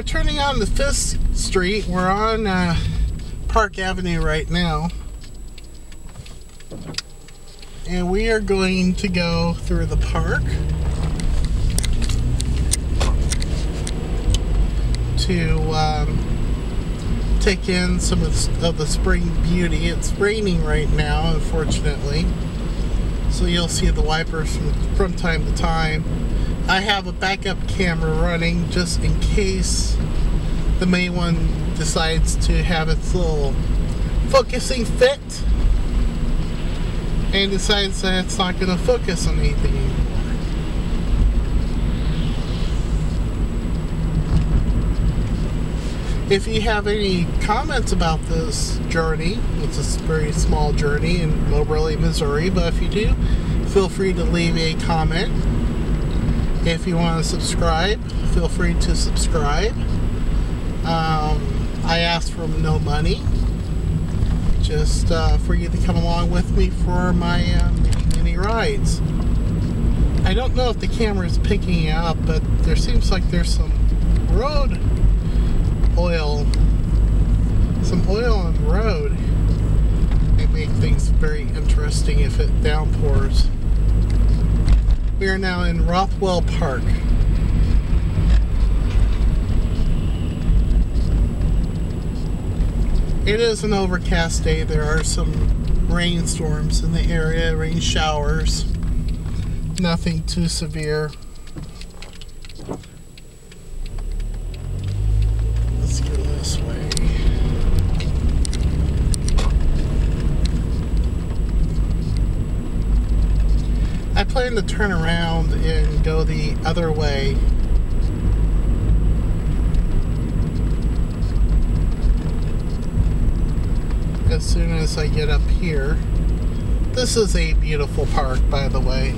we're turning on the Fisk Street. We're on Park Avenue right now. And we are going to go through the park to take in some of the spring beauty. It's raining right now, unfortunately. So you'll see the wipers from time to time. I have a backup camera running just in case the main one decides to have its little focusing fit and decides that it's not going to focus on anything anymore. If you have any comments about this journey, it's a very small journey in Moberly, Missouri, but if you do, feel free to leave a comment. If you want to subscribe, feel free to subscribe. I ask for no money, just for you to come along with me for my mini rides. I don't know if the camera is picking it up, but there seems like there's some road oil, on the road. They make things very interesting if it downpours. We are now in Rothwell Park. It is an overcast day. There are some rainstorms in the area, rain showers. Nothing too severe. Let's go this way. I plan to turn around and go the other way. As soon as I get up here. This is a beautiful park, by the way.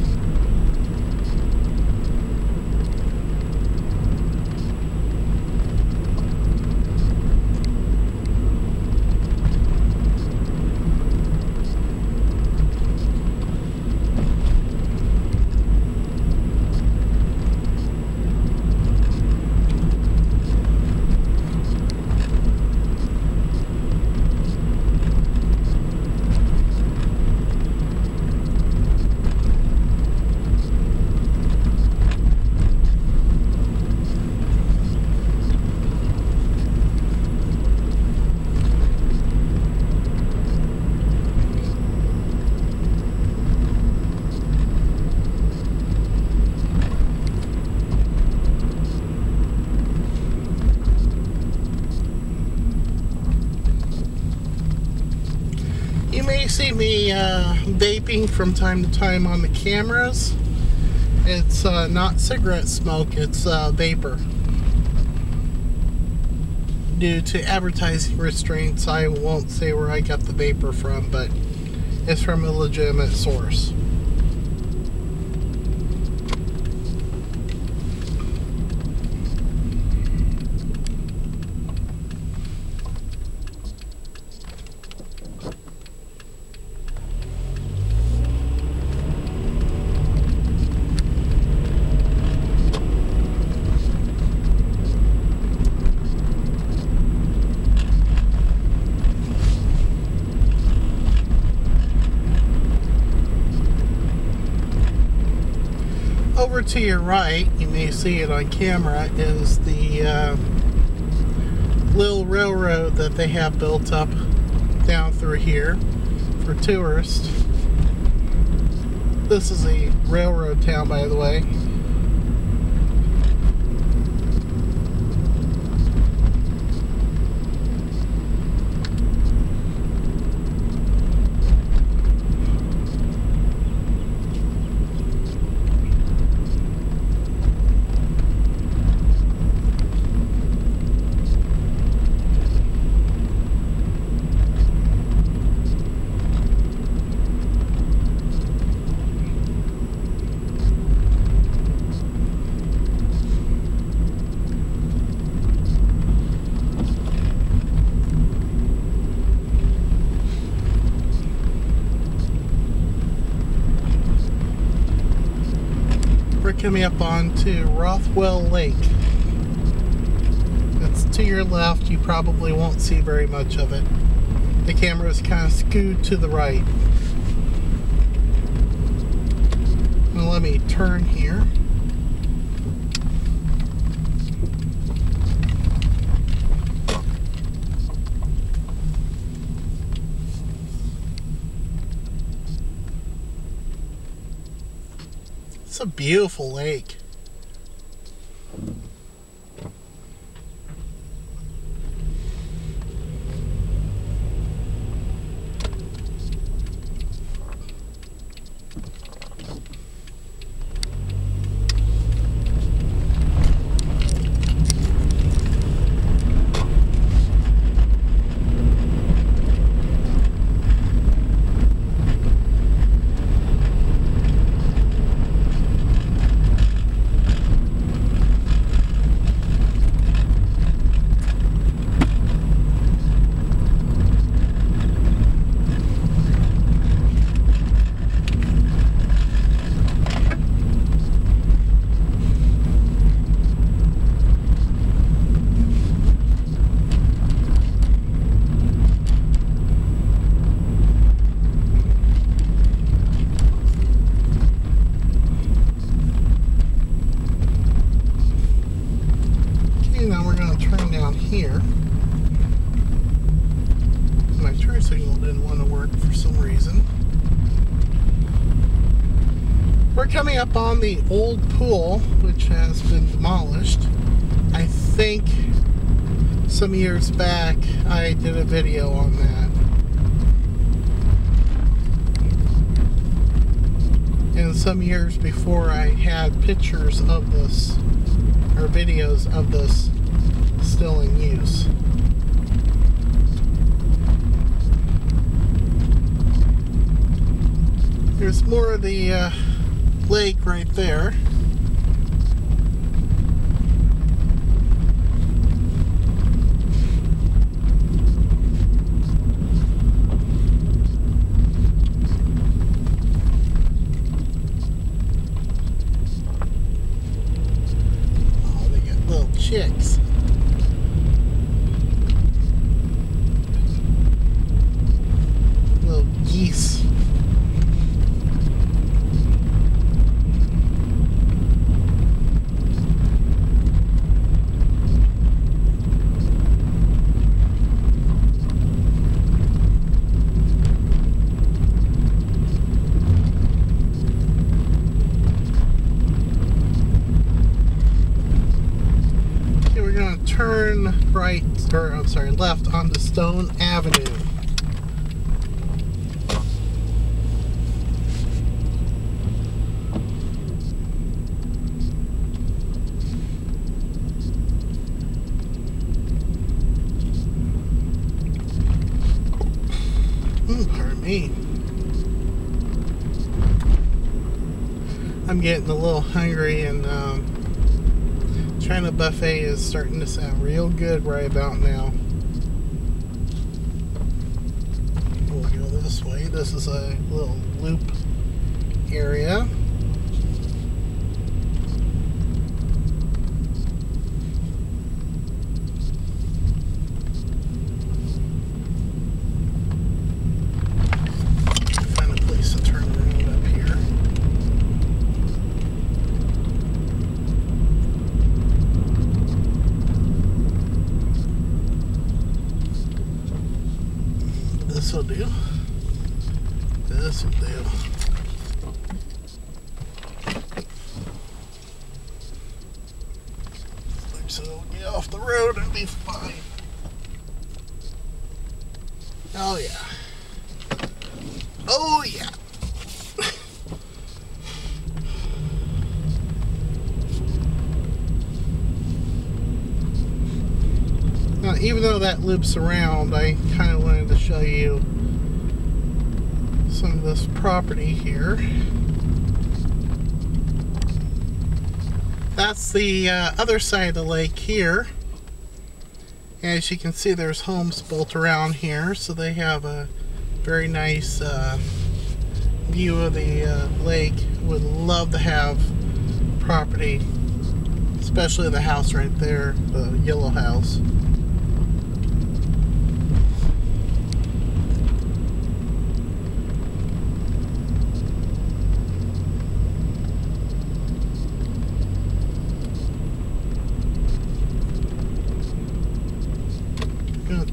You may see me vaping from time to time on the cameras. It's not cigarette smoke, it's vapor. Due to advertising restraints, I won't say where I got the vapor from, but it's from a legitimate source. Over to your right, you may see it on camera, is the little railroad that they have built up down through here for tourists. This is a railroad town, by the way. Coming up onto Rothwell Lake. to your left, you probably won't see very much of it. The camera is kind of skewed to the right. Now let me turn here. It's a beautiful lake. Here. My turn signal didn't want to work for some reason. We're coming up on the old pool, which has been demolished. I think some years back I did a video on that. And some years before I had pictures of this, or videos of this still in use. There's more of the lake right there. Oh, they got little chicks. Geese. Okay, we're going to turn right, or I'm sorry, left onto Stone Avenue. Pardon me. I'm getting a little hungry, and China buffet is starting to sound real good right about now. We'll go this way. This is a little loop area. This will do. This will do. So we'll get off the road and be fine. Oh yeah. Oh yeah. Now, even though that loops around, I kind of wanted to show you some of this property here. That's the other side of the lake here. As you can see, there's homes built around here, so they have a very nice view of the lake. Would love to have property, especially the house right there, the yellow house.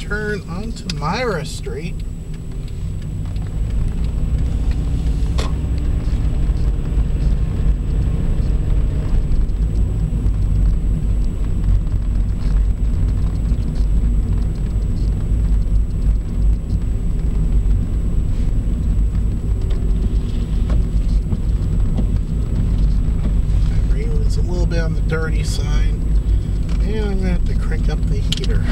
turn onto Myra Street. A little bit on the dirty side, and I'm gonna have to crank up the heater.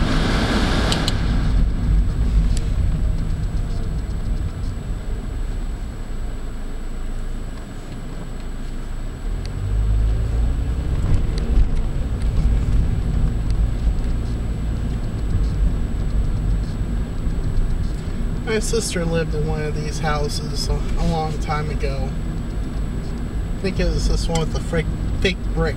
My sister lived in one of these houses a long time ago. I think it was this one with the fake brick.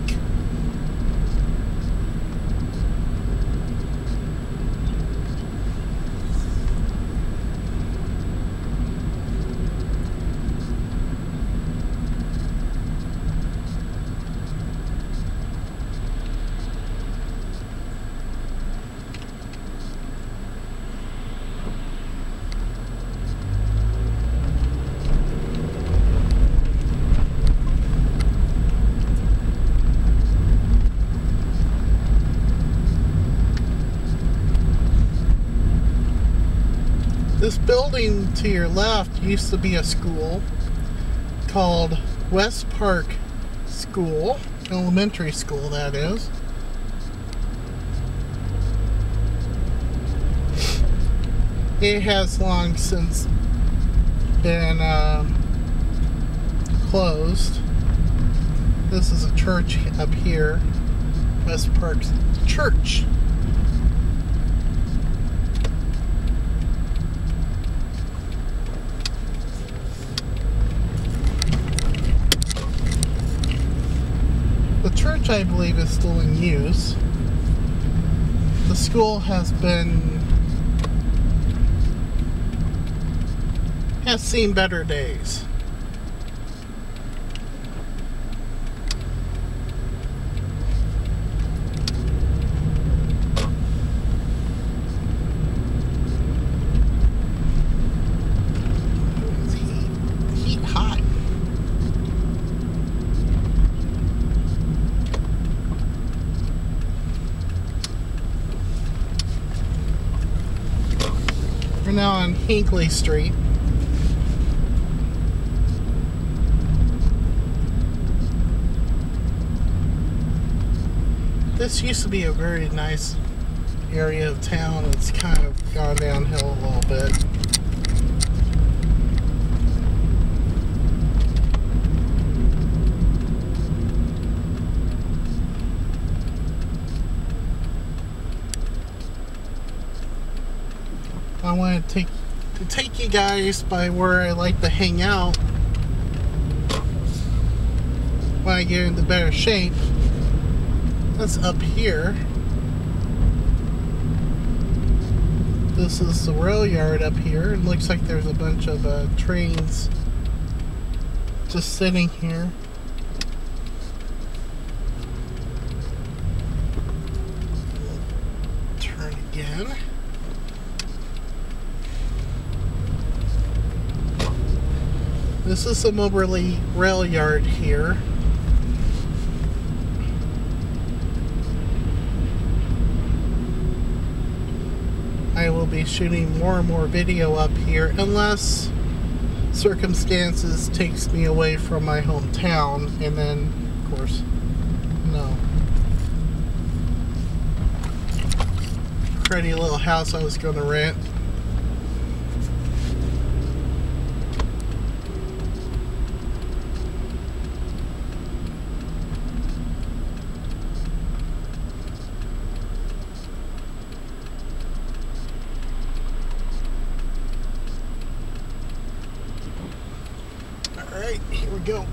This building to your left used to be a school called West Park School, elementary school that is. It has long since been closed. This is a church up here, West Park Church. The church, I believe, is still in use. The school has seen better days. It's heat hot. We're now on Hinkley Street. This used to be a very nice area of town. It's kind of gone downhill a little bit. I want to take you guys by where I like to hang out when I get into better shape. That's up here. This is the rail yard up here. It looks like there's a bunch of trains just sitting here. Turn again. This is the Moberly rail yard here. I will be shooting more and more video up here unless circumstances takes me away from my hometown, and then of course no. Pretty little house I was going to rent. Alright, here we go.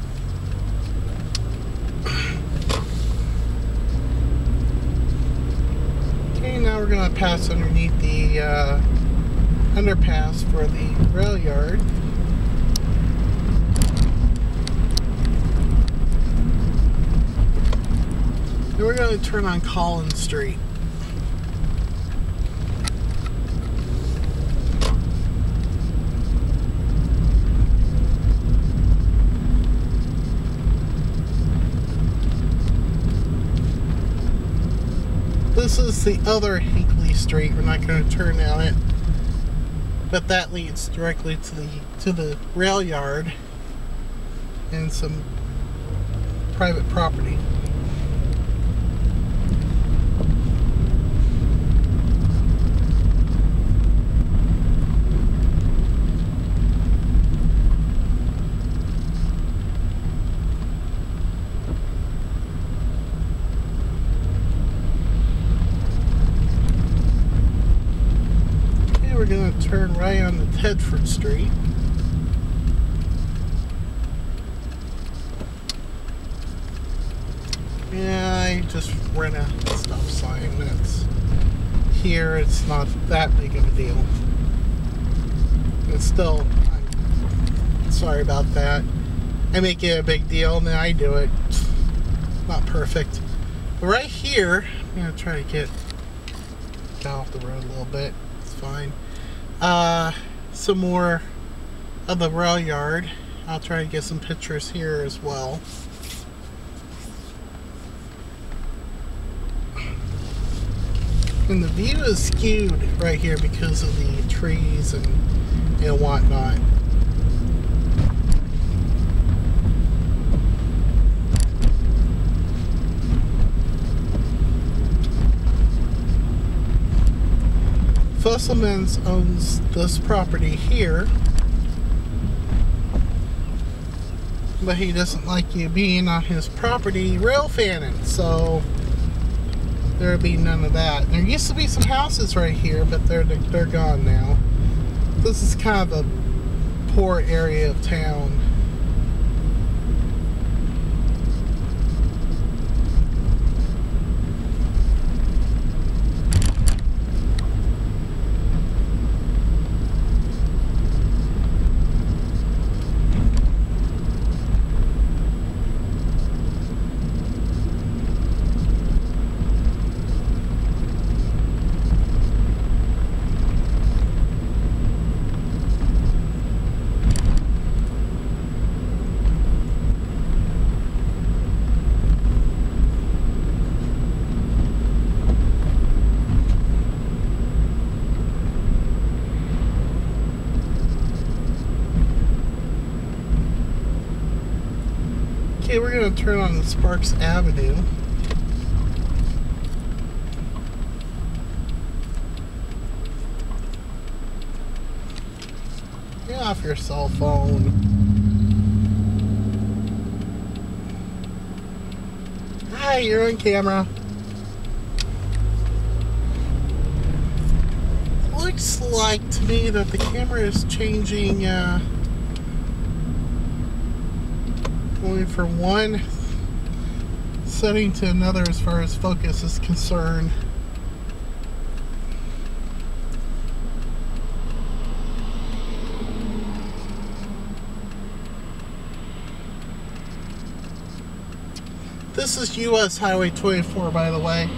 Okay, now we're going to pass underneath the underpass for the rail yard. Then we're going to turn on Collins Street. This is the other Hinkley Street. We're not going to turn down it, but that leads directly to the rail yard and some private property. We're going to turn right on to Tedford Street. Yeah, I just ran a stop sign. That's here. It's not that big of a deal. It's still, I'm sorry about that. I make it a big deal, and then I do it. Not perfect. But right here, I'm going to try to get off the road a little bit. It's fine. Some more of the rail yard. I'll try to get some pictures here as well. And the view is skewed right here because of the trees and whatnot. Fusselman's owns this property here, but he doesn't like you being on his property rail fanning, so there'll be none of that. There used to be some houses right here, but they're gone now. This is kind of a poor area of town. Okay, we're going to turn on Sparks Avenue. Get off your cell phone. Hi, you're on camera. Looks like to me that the camera is changing, going from one setting to another as far as focus is concerned. This is US Highway 24, by the way.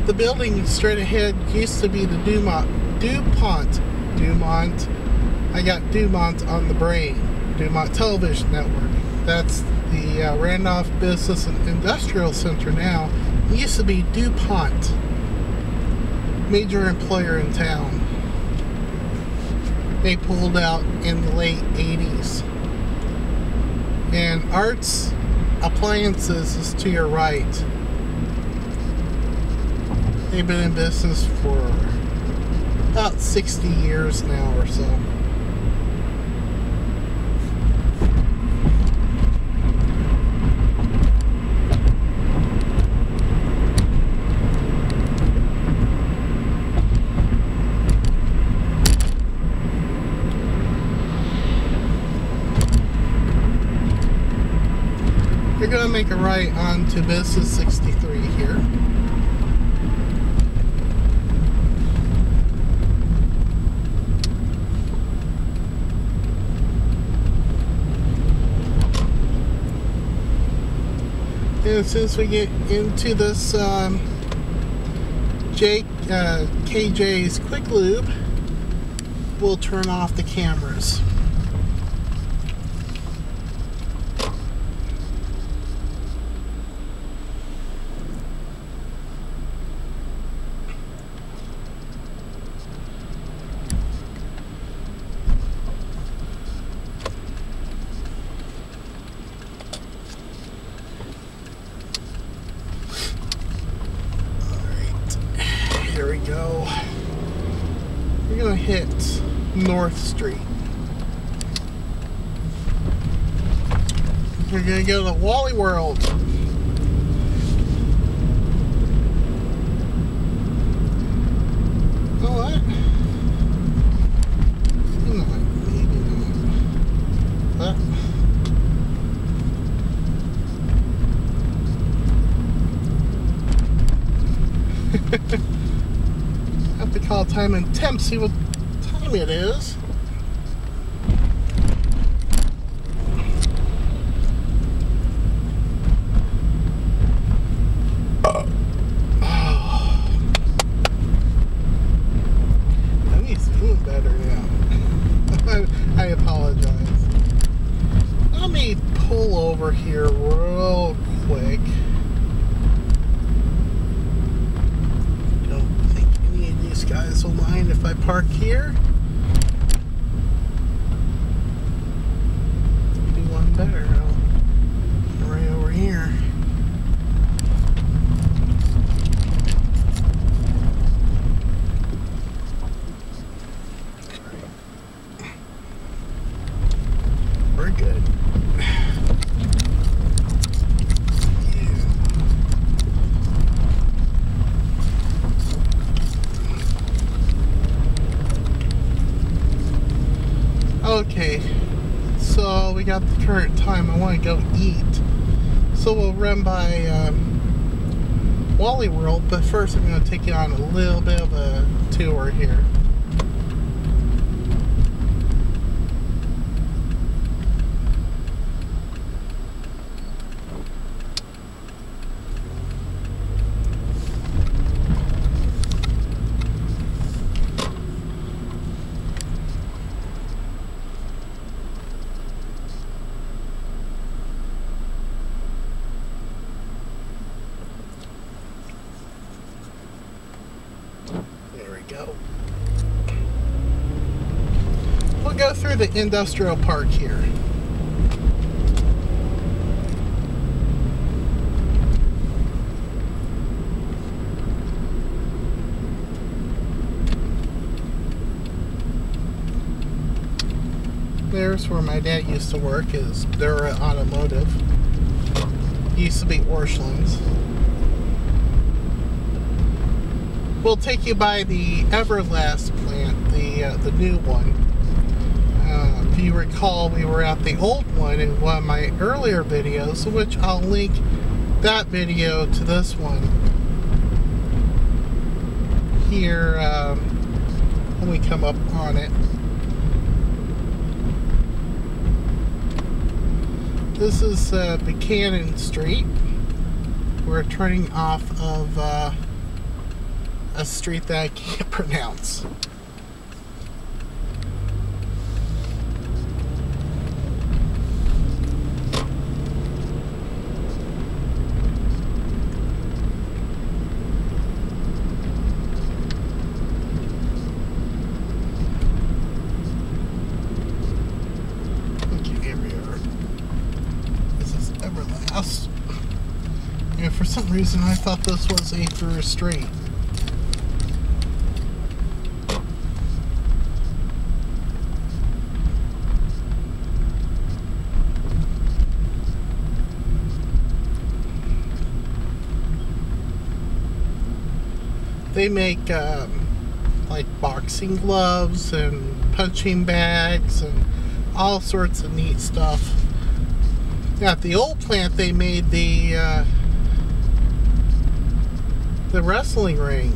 The building straight ahead used to be the DuPont. I got DuPont on the brain. DuPont Television Network. That's the Randolph Business and Industrial Center now. It used to be DuPont. Major employer in town. They pulled out in the late 80s. And Arts Appliances is to your right. They've been in business for about 60 years now or so. make a right onto Business 63 here. And since we get into this KJ's Quick Lube, we'll turn off the cameras. Here we go. We're gonna hit North Street. We're gonna go to Wally World. Oh, what? No, maybe not. I have to call time and temp, see what time it is. He's doing better now. I apologize. Let me pull over here real quick. Guys will mind if I park here. Do one better. I'll right over here. We're good. Okay, so we got the current time. I want to go eat, so we'll run by Wally World, but first I'm going to take you on a little bit of a tour here. We'll go through the industrial park here. There's where my dad used to work, is Dura Automotive. It used to be Orscheln's. We'll take you by the Everlast Plant, the new one. If you recall, we were at the old one in one of my earlier videos, which I'll link that video to this one here when we come up on it. This is Buchanan Street. We're turning off of a street that I can't pronounce. And for some reason I thought this was a through street. They make like boxing gloves and punching bags and all sorts of neat stuff. At the old plant, they made the wrestling ring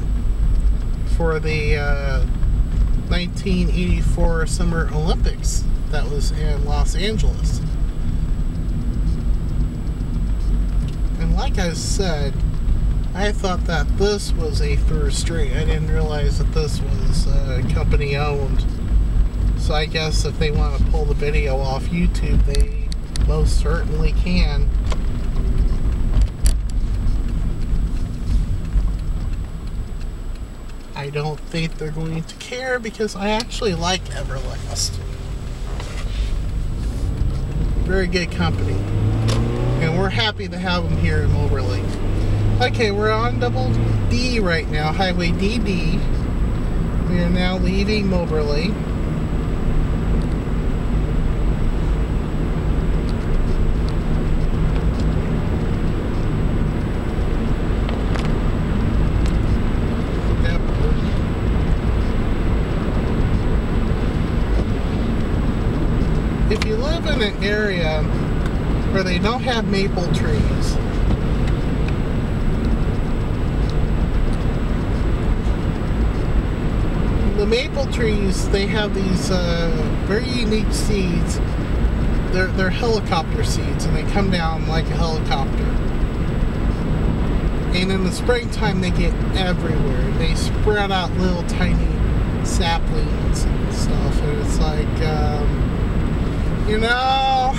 for the 1984 Summer Olympics that was in Los Angeles. And like I said, I thought that this was a through street. I didn't realize that this was company owned. So I guess if they want to pull the video off YouTube, they most certainly can. I don't think they're going to care because I actually like Everlast. Very good company. And we're happy to have them here in Moberly. Okay, we're on double D right now, Highway DD. We are now leaving Moberly. If you live in an area where they don't have maple trees, the maple trees, they have these very unique seeds. They're helicopter seeds, and they come down like a helicopter. And in the springtime, they get everywhere. They spread out little tiny saplings and stuff, and it's like, you know,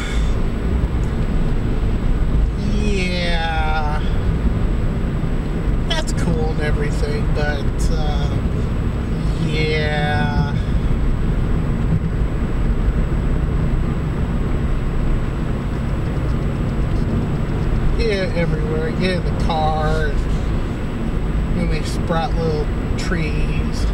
yeah, that's cool and everything, but yeah, everywhere. Get in the car, and they sprout little trees.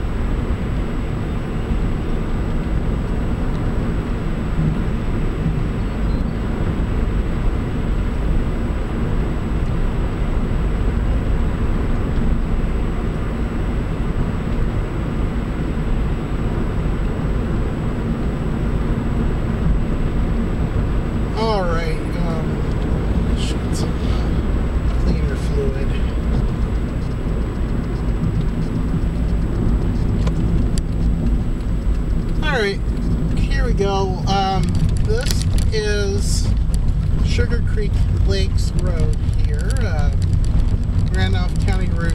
This is Sugar Creek Lakes Road here, Randolph County Route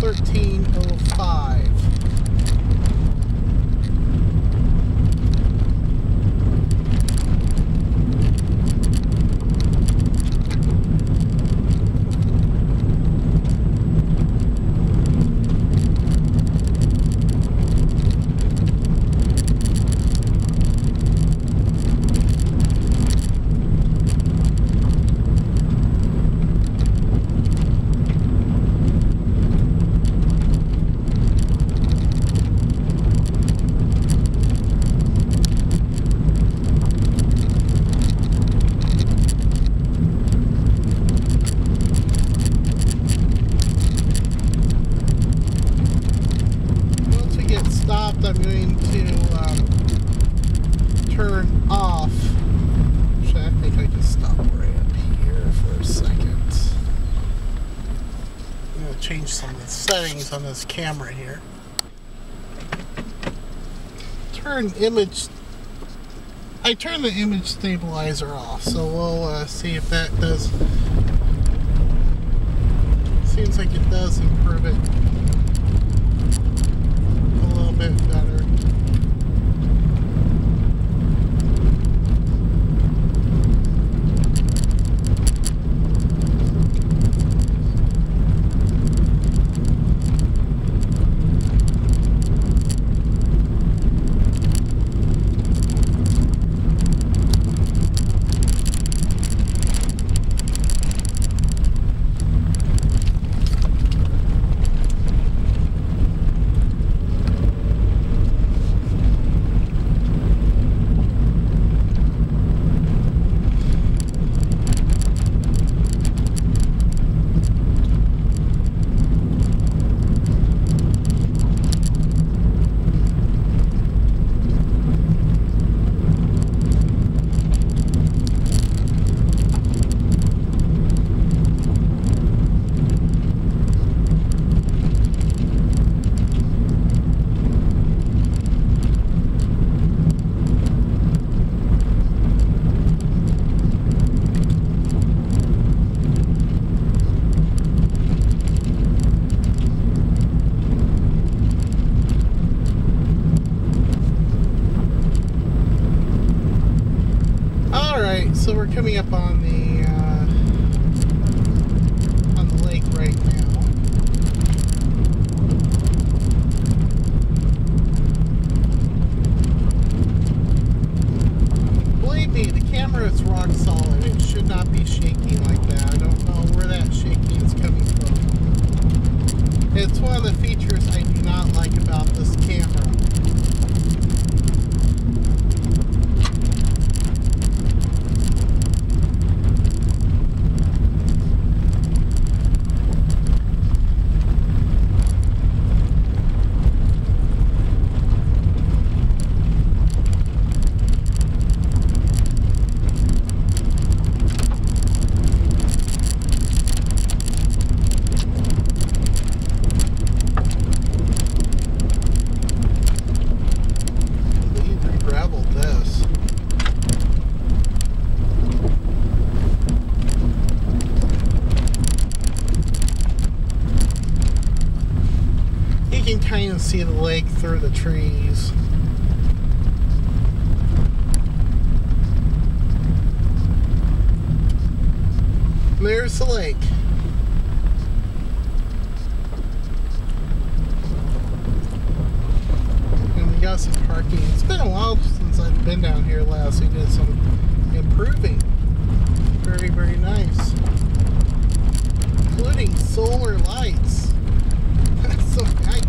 1305. I'm going to turn off. Actually, I think I can stop right up here for a second. I'm going to change some of the settings on this camera here. I turned the image stabilizer off, so we'll see if that does. Seems like it does improve it a little bit better. So we're coming up on the lake right now. Believe me, the camera is rock solid. It should not be shaking like that. I don't know where that shaking is coming from. It's one of the features I do not like about this camera. See the lake through the trees. There's the lake. And we got some parking. It's been a while since I've been down here last. We did some improving. Very, very nice. Including solar lights. That's so nice.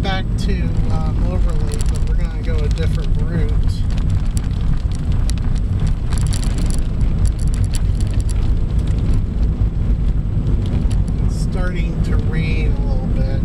Back to Moberly, but we're going to go a different route. It's starting to rain a little bit.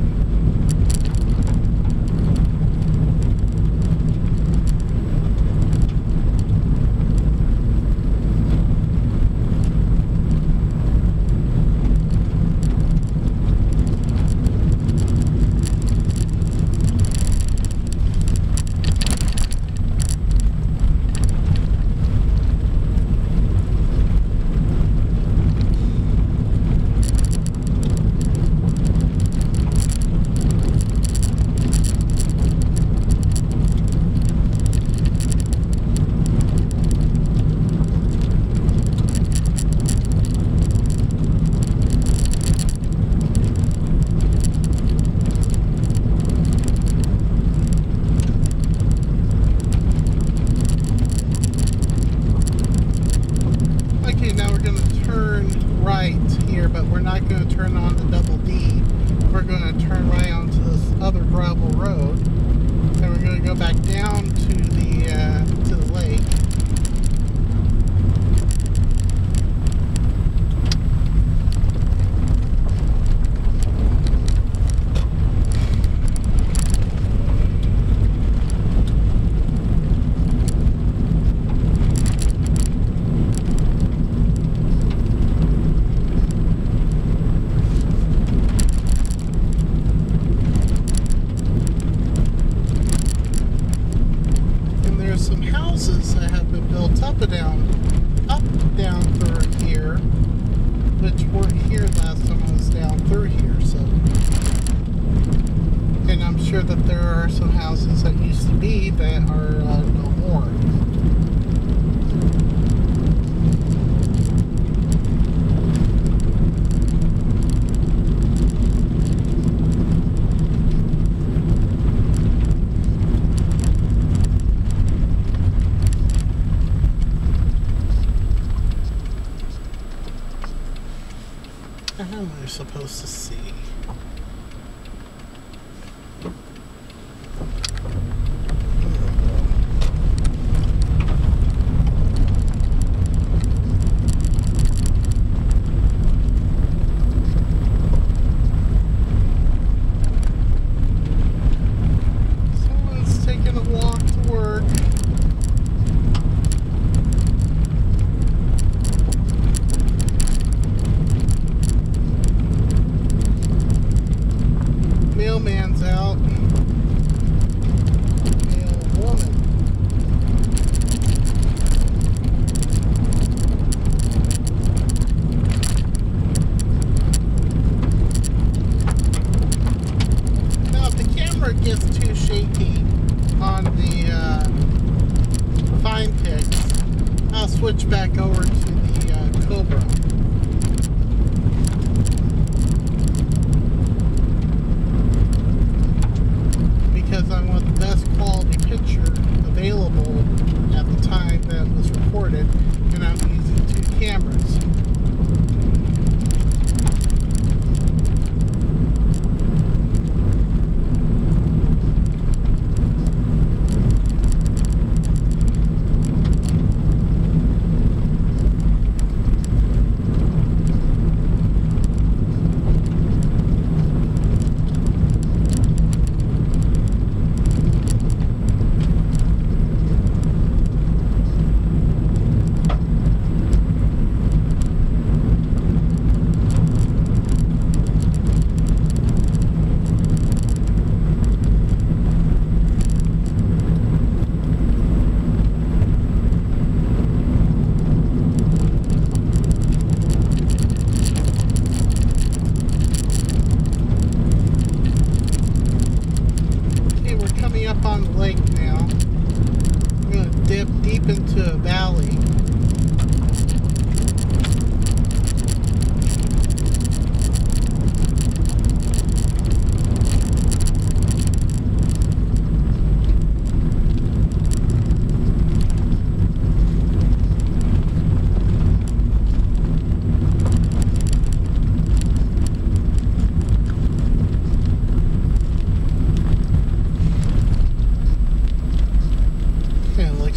sure that there are some houses that used to be that are no more. How am I supposed to see? Someone's taking a walk to work. Mailman's out. Mail woman. Now, if the camera gets too shaky on the fine picks, I'll switch back over to the Cobra. Because I want the best quality picture available at the time that was recorded, and I'm using two cameras. Into a valley.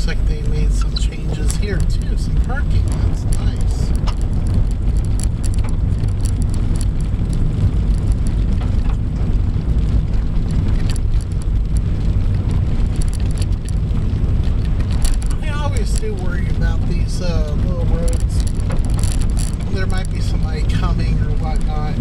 Like they made some changes here too, some parking. That's nice. I always do worry about these little roads. There might be somebody coming or whatnot.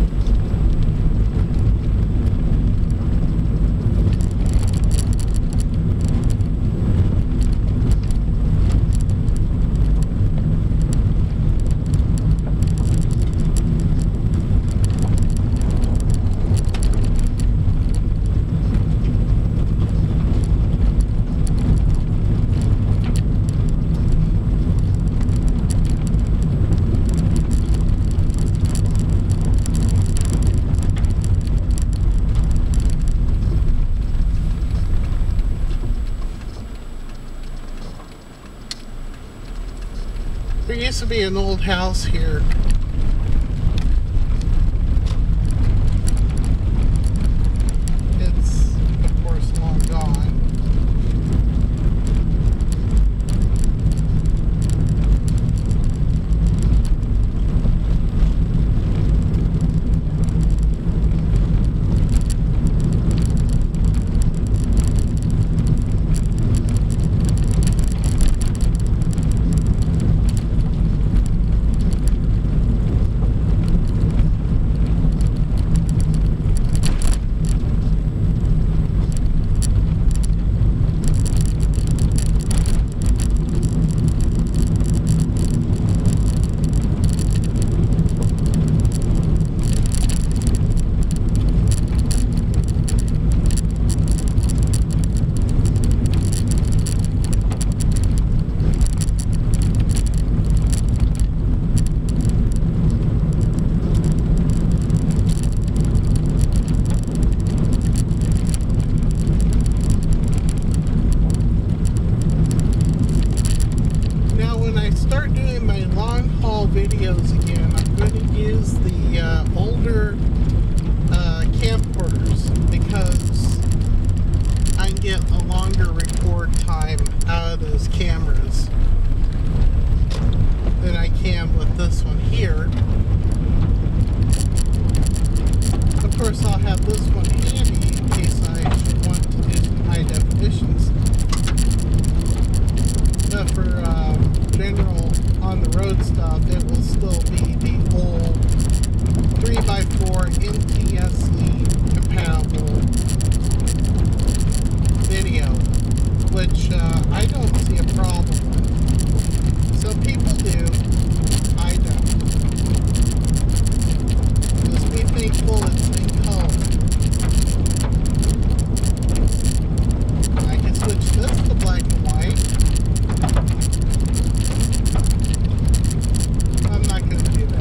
There used to be an old house here. It's, of course, long gone. have this one handy in case I should want to do some high definitions. But for general on-the-road stuff, it will still be the old 3x4 NTSC compatible video, which I don't see a problem with. Some people do, I don't. Just be thankful it's in color. I can switch this to black and white. I'm not going to do that.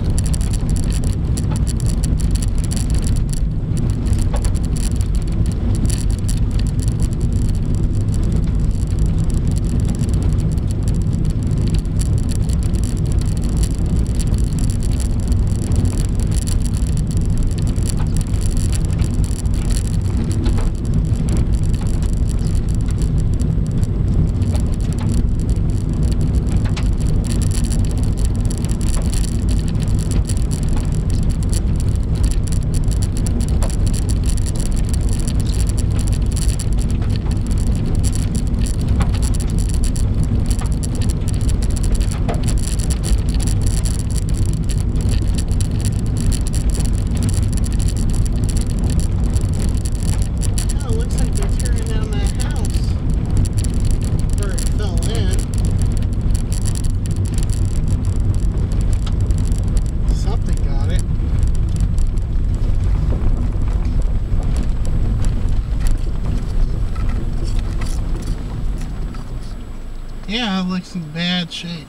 Yeah, it looks in bad shape.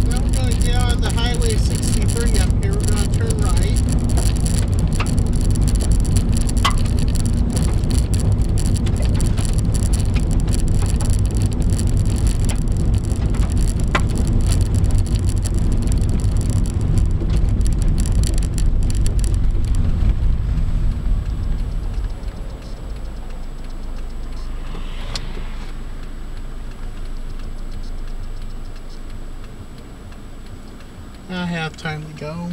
Now we're going to get on the Highway 63 up here. We're going to turn right. I have time to go.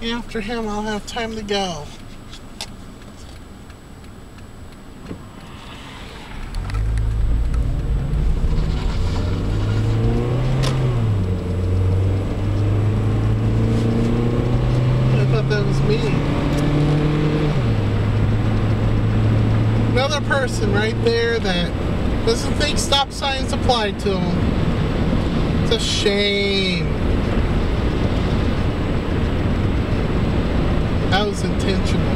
After him, I'll have time to go. That was me. Another person right there that doesn't think stop signs apply to them. It's a shame. That was intentional.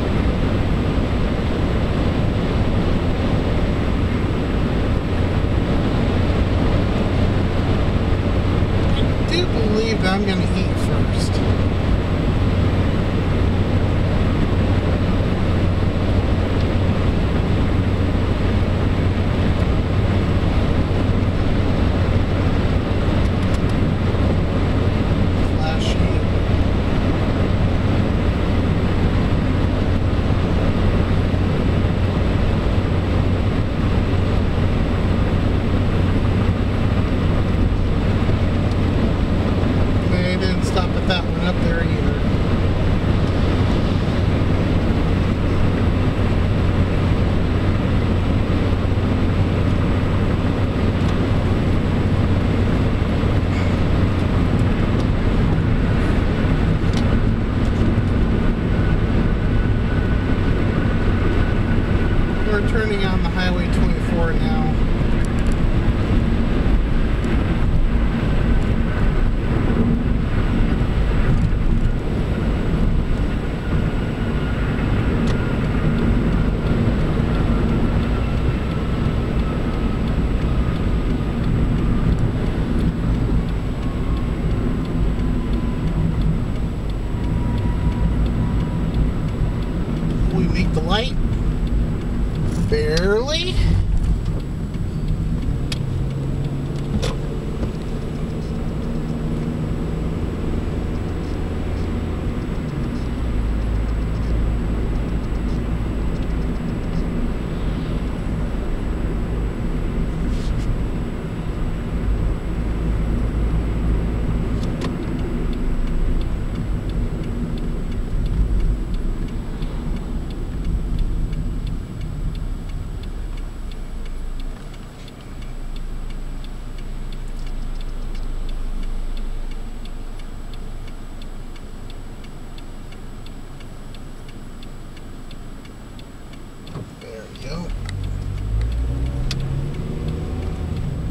I do believe that I'm going to eat first. That one up there.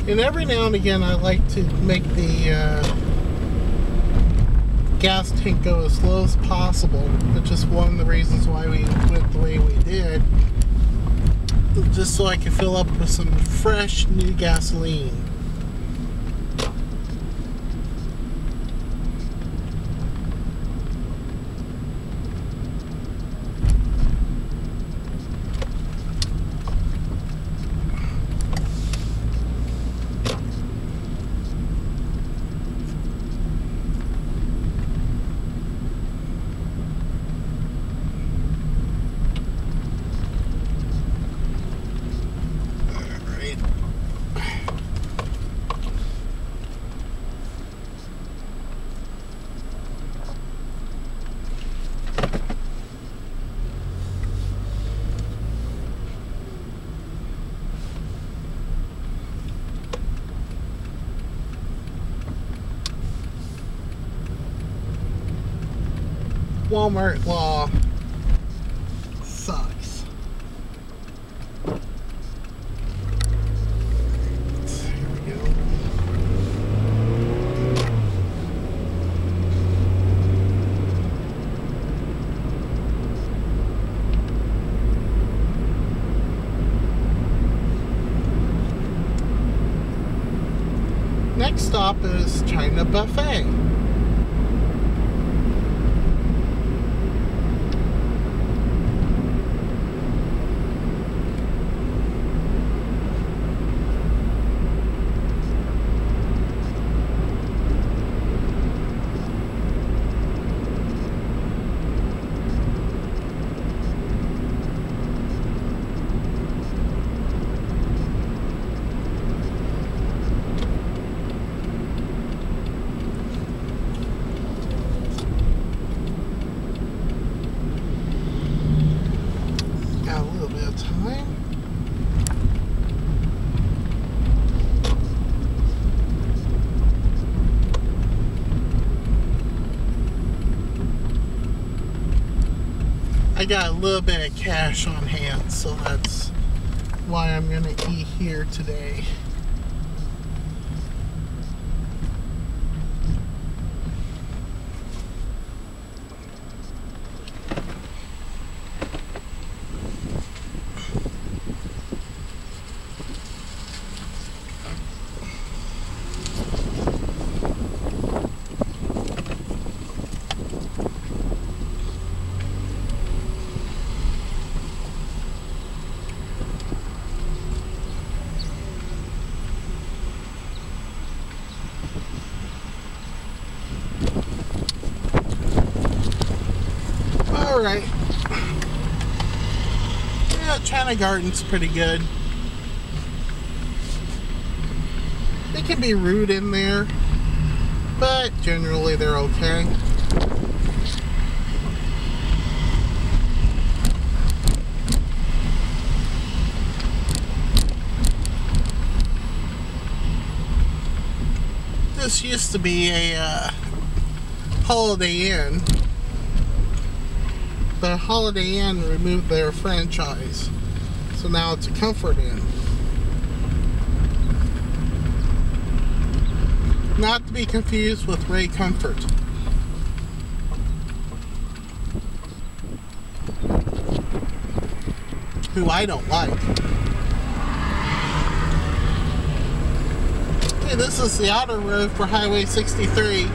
And every now and again I like to make the gas tank go as slow as possible, which is one of the reasons why we went the way we did, just so I can fill up with some fresh new gasoline. Wal Mart law sucks. Here we go. Next stop is China Buffet. I got a little bit of cash on hand, so that's why I'm gonna eat here today. Alright. Yeah, China Garden's pretty good. They can be rude in there, but generally they're okay. This used to be a Holiday Inn. But Holiday Inn removed their franchise, so now it's a Comfort Inn. Not to be confused with Ray Comfort, who I don't like. Okay, this is the outer road for Highway 63.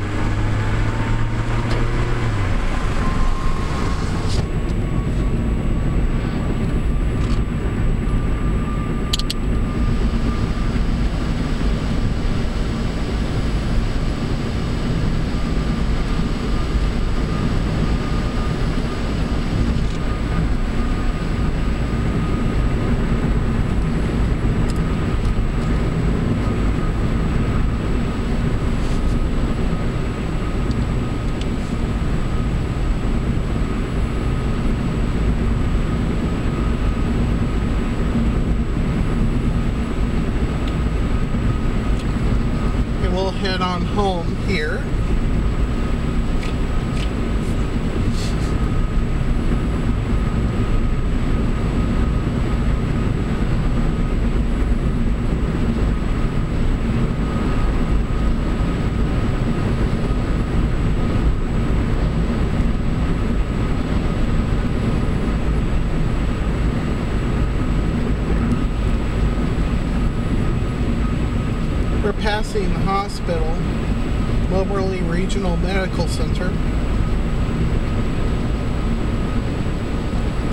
Regional Medical Center.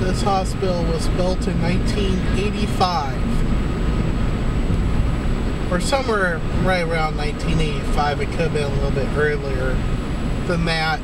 This hospital was built in 1985. Or somewhere right around 1985. It could have been a little bit earlier than that.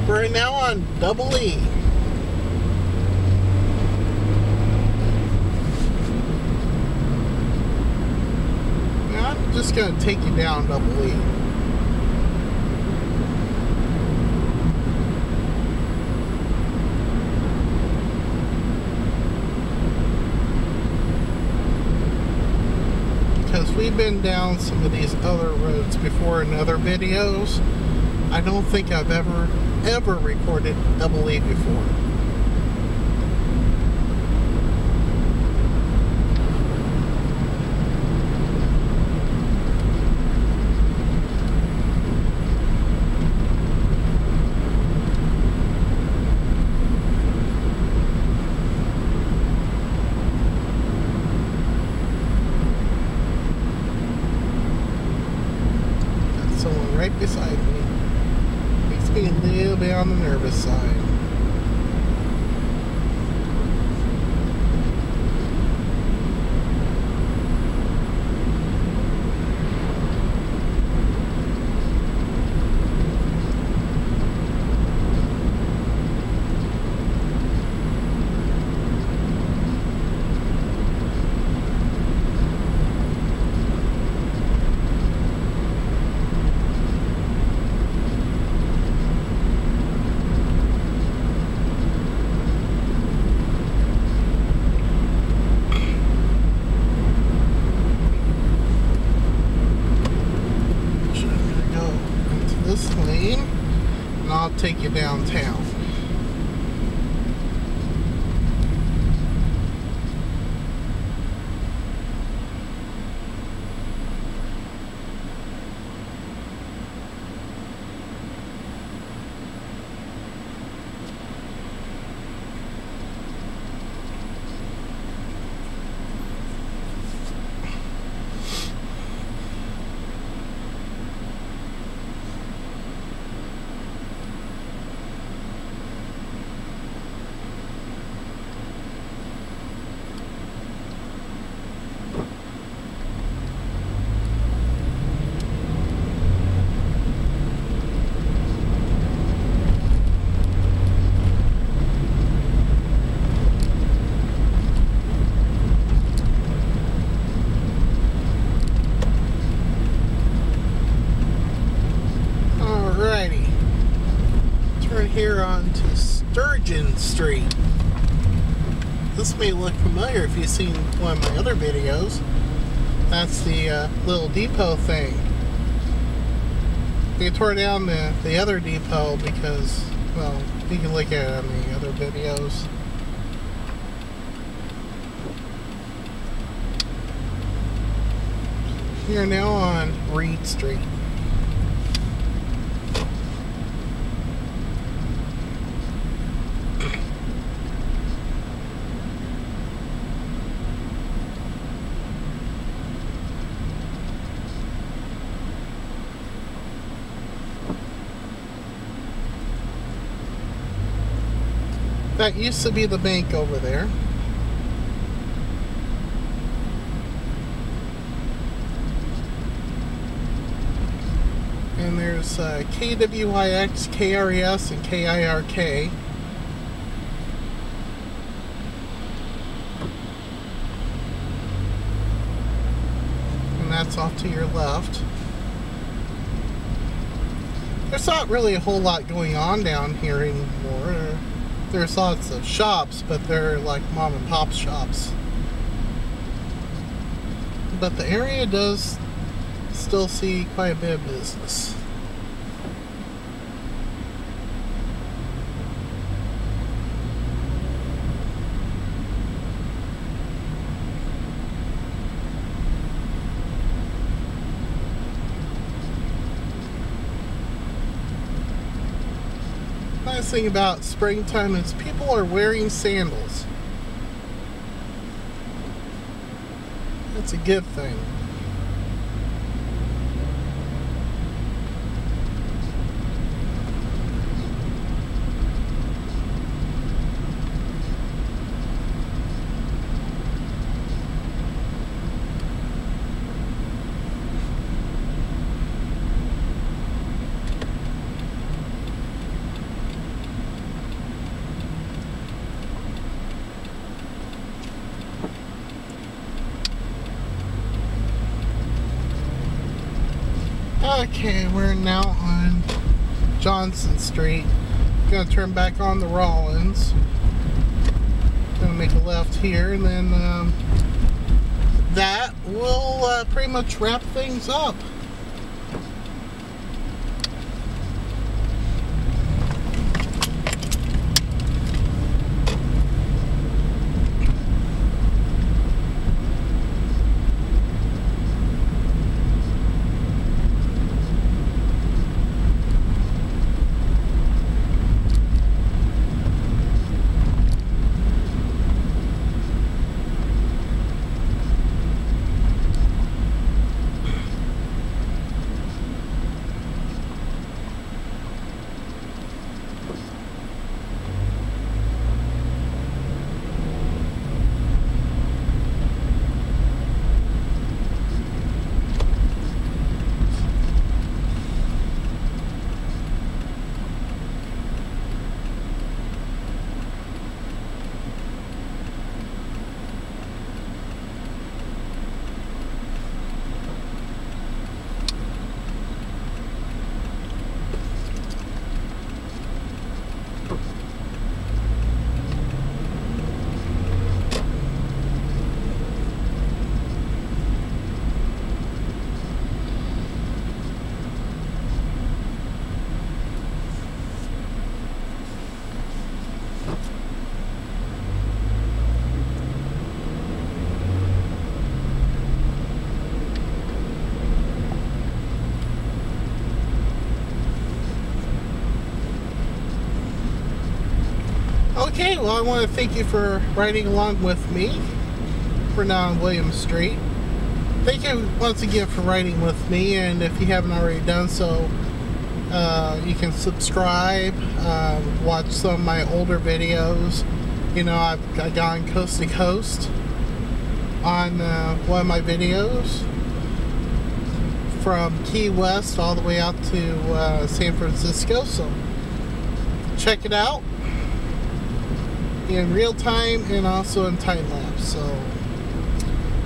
We're now on Double E. Now I'm just going to take you down Double E. Because we've been down some of these other roads before in other videos. I don't think I've ever recorded Double E before. Got someone right beside me. Be a little bit on the nervous side. Take you downtown. Here on to Sturgeon Street. This may look familiar if you've seen one of my other videos. That's the little depot thing. They tore down the other depot because, well, you can look at it on the other videos. We are now on Reed Street. That used to be the bank over there. And there's KWIX, KRES, and KIRK. And that's off to your left. There's not really a whole lot going on down here anymore. There's lots of shops, but they're like mom and pop shops. But the area does still see quite a bit of business. Nice thing about springtime is people are wearing sandals. That's a good thing. Okay, we're now on Johnson Street. Gonna turn back on the Rollins. Gonna make a left here, and then that will pretty much wrap things up. Okay, well, I want to thank you for riding along with me. We're now on William Street. Thank you once again for riding with me, and if you haven't already done so, you can subscribe, watch some of my older videos. You know, I've gone coast to coast on one of my videos, from Key West all the way out to San Francisco, so check it out in real time and also in time lapse. So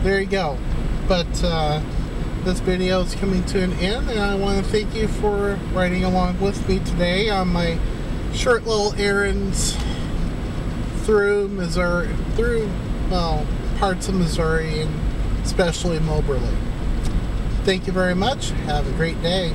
there you go. But this video is coming to an end, and I want to thank you for riding along with me today on my short little errands through Missouri, well, parts of Missouri, and especially Moberly. Thank you very much. Have a great day.